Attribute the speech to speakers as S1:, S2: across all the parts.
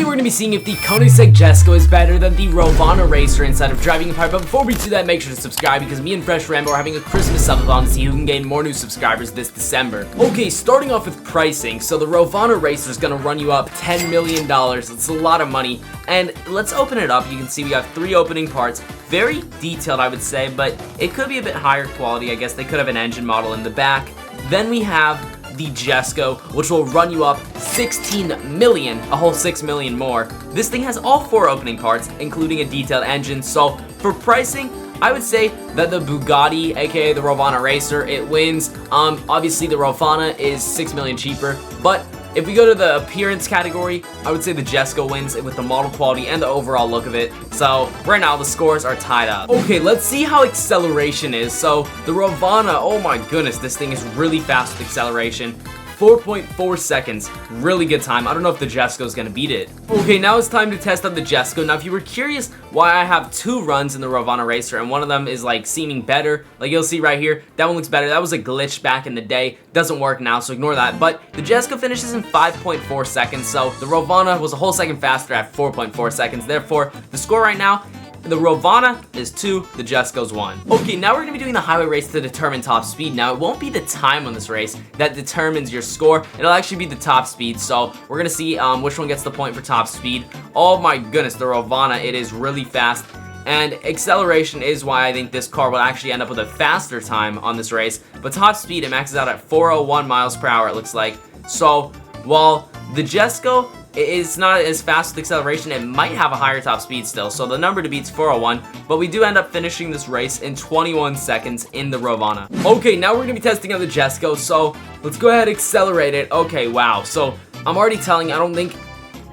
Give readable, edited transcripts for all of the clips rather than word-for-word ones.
S1: Today we're going to be seeing if the Koenigsegg Jesko is better than the Rovana racer inside of Driving Empire, but before we do that, make sure to subscribe because me and Fresh Rambo are having a Christmas subathon to see who can gain more new subscribers this December. Okay, starting off with pricing, so the Rovana racer is going to run you up $10 million, it's a lot of money, and let's open it up. You can see we have 3 opening parts, very detailed I would say, but it could be a bit higher quality. I guess they could have an engine model in the back. Then we have the Jesko, which will run you up 16 million, a whole 6 million more. This thing has all 4 opening parts, including a detailed engine, so for pricing, I would say that the Bugatti, aka the Rovana racer, it wins. Obviously the Rovana is 6 million cheaper, but if we go to the appearance category, I would say the Jesko wins with the model quality and the overall look of it. So right now the scores are tied up. Okay, let's see how acceleration is. So the Rovana, oh my goodness, this thing is really fast with acceleration. 4.4 seconds, really good time. I don't know if the Jesko is going to beat it. Okay, now it's time to test out the Jesko. Now, if you were curious why I have 2 runs in the Rovana racer and one of them is like seeming better, like you'll see right here, that one looks better. That was a glitch back in the day. Doesn't work now, so ignore that. But the Jesko finishes in 5.4 seconds, so the Rovana was a whole second faster at 4.4 seconds. Therefore, the score right now, the Rovana is 2, the Jesko's 1. Okay, now we're going to be doing the highway race to determine top speed. Now, it won't be the time on this race that determines your score. It'll actually be the top speed. So, we're going to see which one gets the point for top speed. Oh my goodness, the Rovana, it is really fast. And acceleration is why I think this car will actually end up with a faster time on this race. But top speed, it maxes out at 401 miles per hour, it looks like. So, while the Jesko it's not as fast with acceleration, it might have a higher top speed still, so the number to beat is 401, but we do end up finishing this race in 21 seconds in the Rovana. Okay, now we're going to be testing out the Jesko, so let's go ahead and accelerate it. Okay, wow, so I'm already telling, I don't think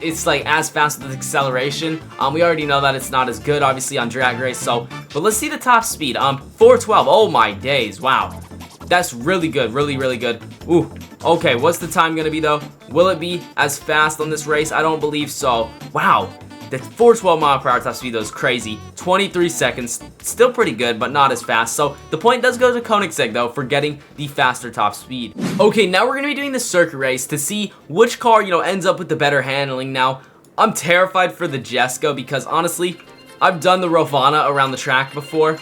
S1: it's like as fast with acceleration. We already know that it's not as good, obviously, on drag race, so, but let's see the top speed. 412, oh my days, wow. That's really good, really good. Ooh, okay, what's the time gonna be though? Will it be as fast on this race? I don't believe so. Wow, the 412 mile per hour top speed though is crazy. 23 seconds, still pretty good, but not as fast. So the point does go to Koenigsegg though for getting the faster top speed. Okay, now we're gonna be doing the circuit race to see which car, ends up with the better handling. Now, I'm terrified for the Jesko because honestly, I've done the Rovana around the track before.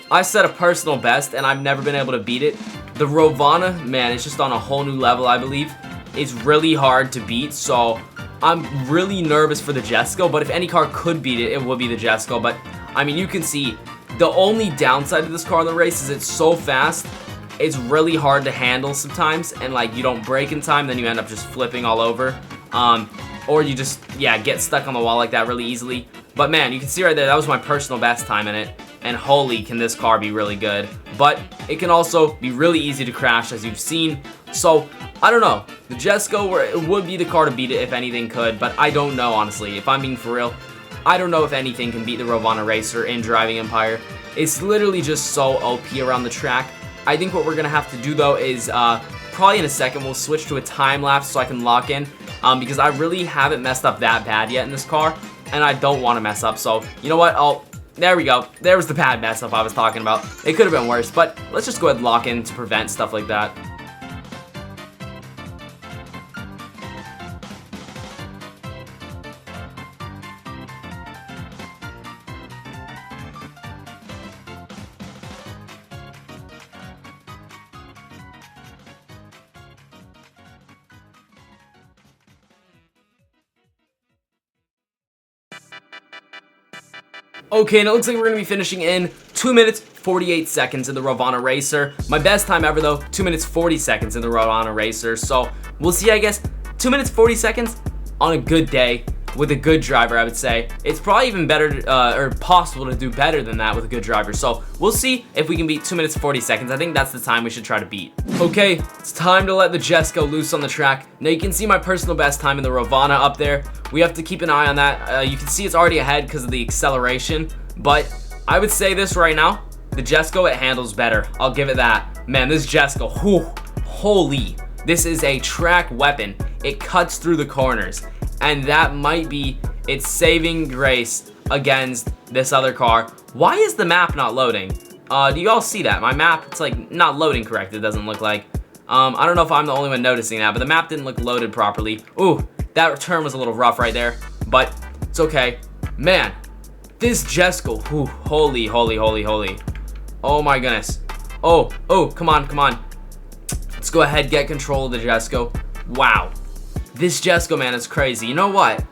S1: I set a personal best and I've never been able to beat it. The Rovana, man, it's just on a whole new level, I believe. It's really hard to beat, so I'm really nervous for the Jesko, but if any car could beat it, it would be the Jesko. But, I mean, you can see, the only downside of this car in the race is it's so fast, it's really hard to handle sometimes, and, like, you don't brake in time, then you end up just flipping all over. Or you just, get stuck on the wall like that really easily. But, man, you can see right there, that was my personal best time in it. And holy, can this car be really good. But it can also be really easy to crash, as you've seen. So, I don't know. The Jesko, it would be the car to beat it if anything could. But I don't know, honestly. If I'm being for real, I don't know if anything can beat the Rovana racer in Driving Empire. It's literally just so OP around the track. I think what we're going to have to do, though, is probably in a second, we'll switch to a time-lapse so I can lock in. Because I really haven't messed up that bad yet in this car. And I don't want to mess up. So, you know what? There we go. There was the bad mess up I was talking about. It could have been worse, but let's just go ahead and lock in to prevent stuff like that. Okay, and it looks like we're going to be finishing in 2 minutes, 48 seconds in the Rovana racer. My best time ever, though, 2 minutes, 40 seconds in the Rovana racer. So, we'll see, I guess, 2 minutes, 40 seconds on a good day with a good driver, I would say. It's probably even better, or possible to do better than that with a good driver. So, we'll see if we can beat 2 minutes, 40 seconds. I think that's the time we should try to beat. Okay, it's time to let the Jesko loose on the track. Now, you can see my personal best time in the Rovana up there. We have to keep an eye on that. You can see it's already ahead because of the acceleration. But I would say this right now, the Jesko, it handles better. I'll give it that. Man, this Jesko, whew, holy. This is a track weapon. It cuts through the corners. And that might be its saving grace against this other car. Why is the map not loading? Do you all see that? My map, it's like not loading correct, it doesn't look like. I don't know if I'm the only one noticing that, but the map didn't look loaded properly. Ooh, that turn was a little rough right there. but it's okay. Man, this Jesko, whew, holy. Oh my goodness. Oh, come on. Let's go ahead, get control of the Jesko. Wow. This Jesko, man, is crazy. You know what?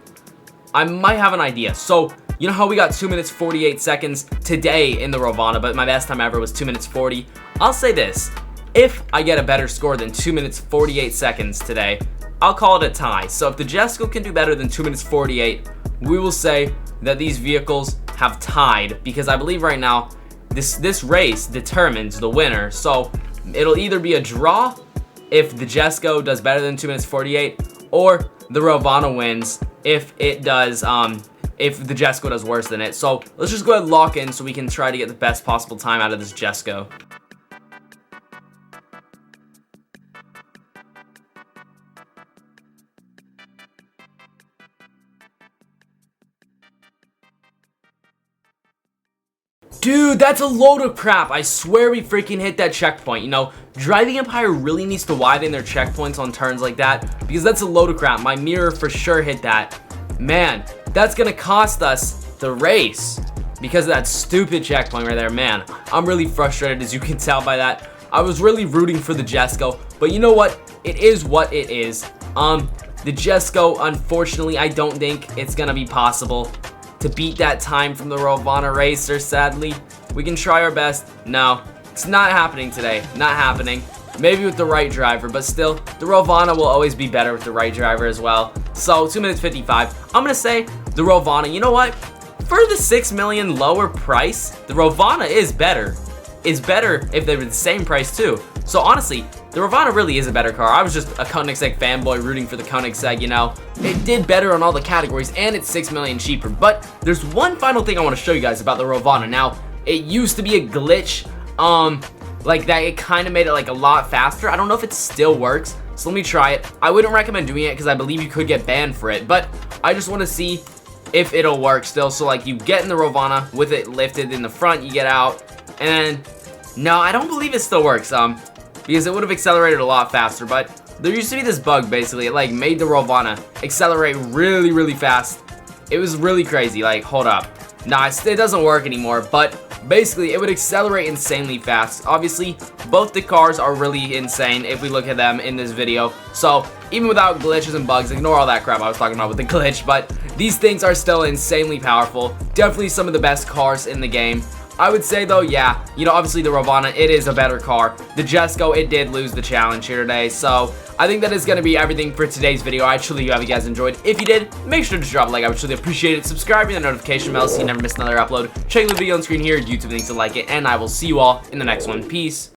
S1: I might have an idea. So, you know how we got 2 minutes 48 seconds today in the Rovana, but my best time ever was 2 minutes 40? I'll say this. If I get a better score than 2 minutes 48 seconds today, I'll call it a tie. So if the Jesko can do better than 2 minutes 48, we will say that these vehicles have tied, because I believe right now this race determines the winner. So it'll either be a draw if the Jesko does better than 2 minutes 48, or the Rovana wins if it does if the Jesko does worse than it. So let's just go ahead and lock in so we can try to get the best possible time out of this Jesko. Dude, that's a load of crap. I swear we freaking hit that checkpoint. You know, Driving Empire really needs to widen their checkpoints on turns like that, because that's a load of crap. My mirror for sure hit that. Man, that's gonna cost us the race because of that stupid checkpoint right there. Man, I'm really frustrated, as you can tell by that. I was really rooting for the Jesko, but you know what? It is what it is. The Jesko, unfortunately, I don't think it's gonna be possible to beat that time from the Rovana racer, sadly. We can try our best. No, it's not happening today. Not happening. Maybe with the right driver, but still, the Rovana will always be better with the right driver as well. So, 2 minutes 55. I'm going to say the Rovana. You know what? For the 6 million lower price, the Rovana is better. Is better if they were the same price too. So honestly, the Rovana really is a better car. I was just a Koenigsegg fanboy rooting for the Koenigsegg, you know. It did better on all the categories, and it's 6 million cheaper. But there's one final thing I want to show you guys about the Rovana. Now, it used to be a glitch, like that. It kind of made it like a lot faster. I don't know if it still works, so let me try it. I wouldn't recommend doing it because I believe you could get banned for it, but I just want to see if it'll work still. So like, you get in the Rovana with it lifted in the front, you get out, and no, I don't believe it still works, because it would have accelerated a lot faster. But there used to be this bug, basically. It like made the Rovana accelerate really fast. It was really crazy. Like, hold up. Nah, it doesn't work anymore, but basically it would accelerate insanely fast. Obviously, both the cars are really insane if we look at them in this video. So even without glitches and bugs, ignore all that crap I was talking about with the glitch, but these things are still insanely powerful. Definitely some of the best cars in the game. I would say though, yeah, you know, obviously the Rovana, it is a better car. The Jesko, it did lose the challenge here today. So I think that is going to be everything for today's video. I truly do hope you guys enjoyed. If you did, make sure to drop a like. I would truly appreciate it. Subscribe, and the notification bell so you never miss another upload. Check the video on screen here, YouTube links to like it, and I will see you all in the next one. Peace.